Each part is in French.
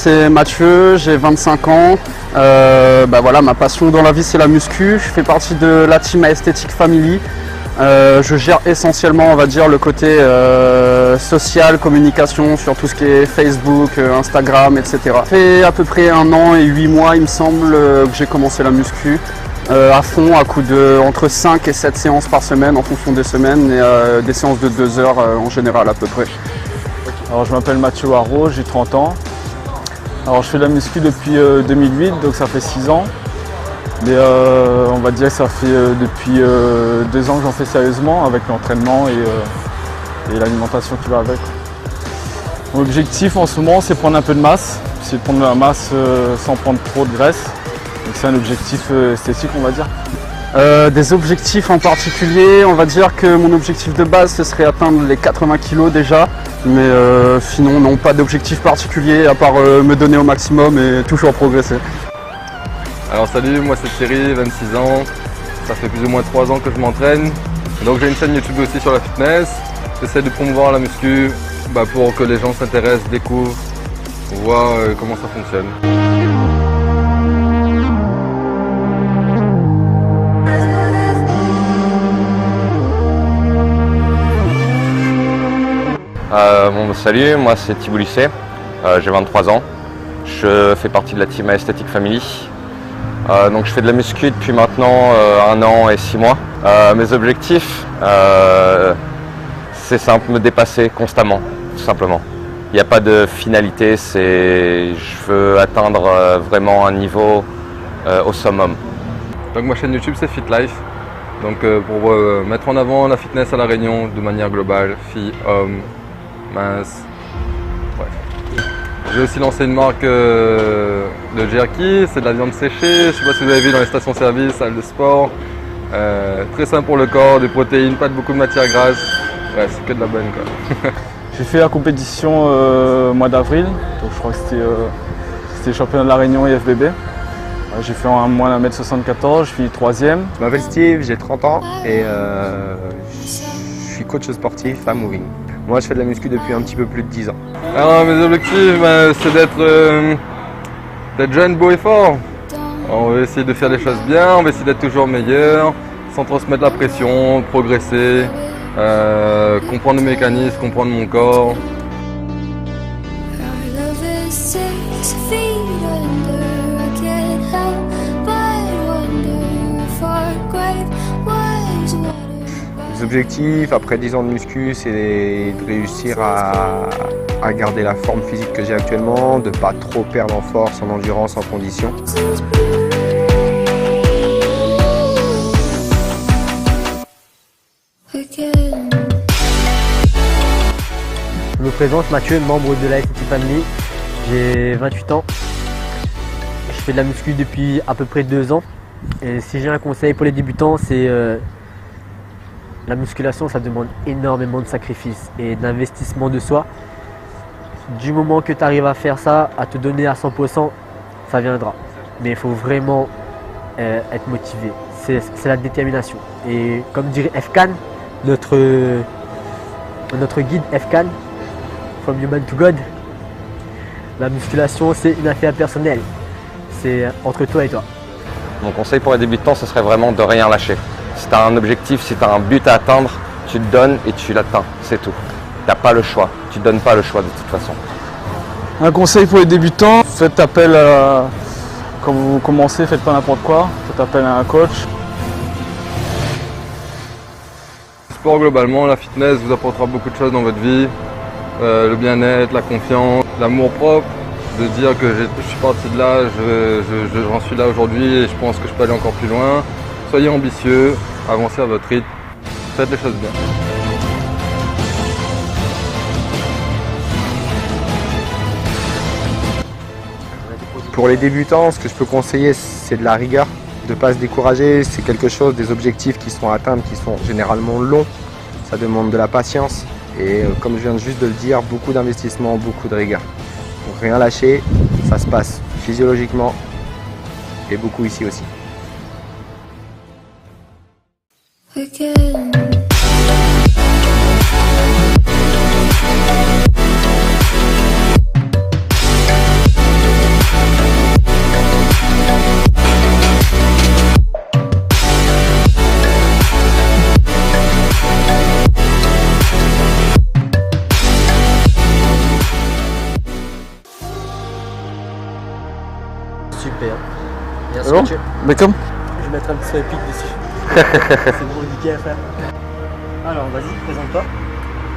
c'est Mathieu, j'ai 25 ans. Voilà, ma passion dans la vie c'est la muscu. Je fais partie de la team Aesthetic Family. Je gère essentiellement, on va dire, le côté social, communication sur tout ce qui est Facebook, Instagram, etc. Ça fait à peu près 1 an et 8 mois, il me semble, que j'ai commencé la muscu. À fond, à coup de entre 5 et 7 séances par semaine en fonction des semaines et des séances de 2 heures en général à peu près. Alors je m'appelle Mathieu Haro, j'ai 30 ans. Alors je fais de la muscu depuis 2008, donc ça fait 6 ans. Mais on va dire que ça fait depuis 2 ans que j'en fais sérieusement avec l'entraînement et l'alimentation qui va avec. Mon objectif en ce moment c'est prendre un peu de masse, c'est prendre de la masse sans prendre trop de graisse. Donc c'est un objectif esthétique on va dire. Des objectifs en particulier, on va dire que mon objectif de base ce serait atteindre les 80 kg déjà. Mais sinon non, pas d'objectif particulier à part me donner au maximum et toujours progresser. Alors salut, moi c'est Thierry, 26 ans. Ça fait plus ou moins 3 ans que je m'entraîne. Donc j'ai une chaîne YouTube aussi sur la fitness. J'essaie de promouvoir la muscu pour que les gens s'intéressent, découvrent, voient comment ça fonctionne. Salut, moi c'est Thibaut Lucet, j'ai 23 ans. Je fais partie de la team Aesthetic Family. Donc je fais de la muscu depuis maintenant 1 an et 6 mois. Mes objectifs, c'est simple, me dépasser constamment, tout simplement. Il n'y a pas de finalité, je veux atteindre vraiment un niveau au summum. Donc ma chaîne YouTube c'est Fit Life. Donc pour mettre en avant la fitness à La Réunion de manière globale, filles, hommes, minces, bref. J'ai aussi lancé une marque de jerky, c'est de la viande séchée, je ne sais pas si vous avez vu dans les stations-service, salles de sport. Très sain pour le corps, des protéines, pas beaucoup de matière grasse, ouais, c'est que de la bonne quoi. J'ai fait la compétition au mois d'avril, donc je crois que c'était le championnat de La Réunion et FBB. J'ai fait en moins 1m74, je suis 3e. Je m'appelle Steve, j'ai 30 ans et je suis coach sportif à Moving. Moi je fais de la muscu depuis un petit peu plus de 10 ans. Alors mes objectifs c'est d'être jeune, beau et fort. On va essayer de faire les choses bien, on va essayer d'être toujours meilleur, sans trop se mettre la pression, progresser, comprendre le mécanisme, comprendre mon corps. Les objectifs après 10 ans de muscu, c'est de réussir à garder la forme physique que j'ai actuellement, de ne pas trop perdre en force, en endurance, en condition. Je me présente, Mathieu, membre de la Aesthetic Family. J'ai 28 ans. Je fais de la muscu depuis à peu près 2 ans. Et si j'ai un conseil pour les débutants, c'est la musculation, ça demande énormément de sacrifices et d'investissement de soi. Du moment que tu arrives à faire ça, à te donner à 100%, ça viendra. Mais il faut vraiment être motivé. C'est la détermination. Et comme dirait F-Can, notre guide F-Can, From Human to God, la musculation c'est une affaire personnelle. C'est entre toi et toi. Mon conseil pour les débutants, ce serait vraiment de rien lâcher. Si tu as un objectif, si tu as un but à atteindre, tu te donnes et tu l'atteins, c'est tout. Tu n'as pas le choix, tu ne donnes pas le choix de toute façon. Un conseil pour les débutants, faites appel quand vous commencez, faites pas n'importe quoi, faites appel à un coach. Le sport globalement, la fitness vous apportera beaucoup de choses dans votre vie. Le bien-être, la confiance, l'amour propre. De dire que je suis parti de là, j'en suis là aujourd'hui et je pense que je peux aller encore plus loin. Soyez ambitieux, avancez à votre rythme, faites les choses bien. Pour les débutants, ce que je peux conseiller, c'est de la rigueur, de ne pas se décourager. C'est quelque chose, des objectifs qui sont atteints, qui sont généralement longs. Ça demande de la patience et comme je viens juste de le dire, beaucoup d'investissement, beaucoup de rigueur. Donc rien lâcher, ça se passe physiologiquement et beaucoup ici aussi. Super. Et un Alors sketch. Mais comme Je vais mettre un petit son épique dessus. C'est bon, nickel, frère. Alors, vas-y, présente-toi.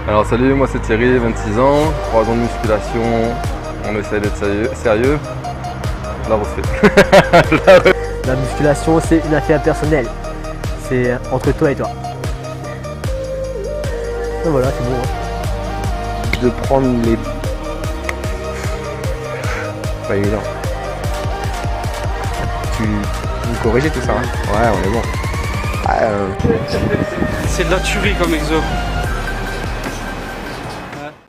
Alors salut, moi c'est Thierry, 26 ans, 3 ans de musculation, on essaie d'être sérieux. Là on se fait. La musculation, c'est une affaire personnelle. C'est entre toi et toi. Et voilà, c'est bon. Hein. De prendre les... Pas évident. Tu me corriger tout ça hein. Ouais, on est bon. C'est de la tuerie comme exo.